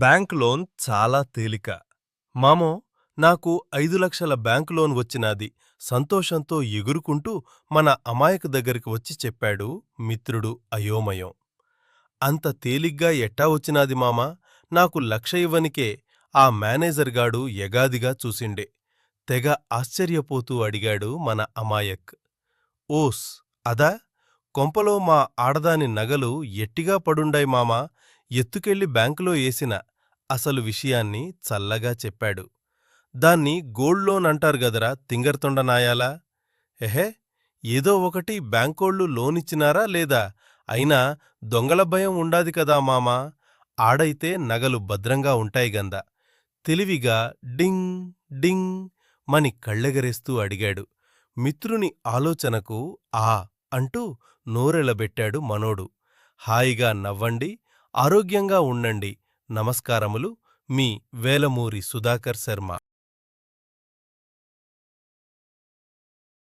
Bank loan చాలా తేలిక. మామో, నాకు 5 లక్షల బ్యాంకు లోన్ వచ్చినాది. సంతోషంతో ఎగురుకుంటూ మన అమాయకు దగ్గరికి వచ్చి చెప్పాడు మిత్రుడు అయోమయం. అంత తేలిగ్గా ఎట్టా వచ్చినాది మామా, నాకు 1,00,000 ఇవ్వనికే ఆ మేనేజర్గాడు ఎగాదిగా చూసిండే. తెగ ఆశ్చర్యపోతూ అడిగాడు మన అమాయక్. ఓస్ అదా, కొంపలో మా ఆడదాని నగలు ఎట్టిగా పడుండాయి మామా, ఎత్తుకెళ్ళి బ్యాంకులో ఏసిన అసలు విషయాన్ని చల్లగా చెప్పాడు. దాన్ని గోల్డ్ లోన్ అంటారు గదరా తింగర్తొండ నాయాలా. ఎహే, ఏదో ఒకటి బ్యాంకోళ్ళు లోనిచ్చినారా లేదా, అయినా దొంగల భయం ఉండాది కదా మామా, ఆడైతే నగలు భద్రంగా ఉంటాయిగంద. తెలివిగా డింగ్ డింగ్ మని కళ్ళెగరేస్తూ అడిగాడు. మిత్రుని ఆలోచనకు ఆ అంటూ నోరెళ్లబెట్టాడు మనోడు. హాయిగా నవ్వండి, ఆరోగ్యంగా ఉండండి. నమస్కారములు, మీ వేలమూరి సుధాకర్ శర్మ.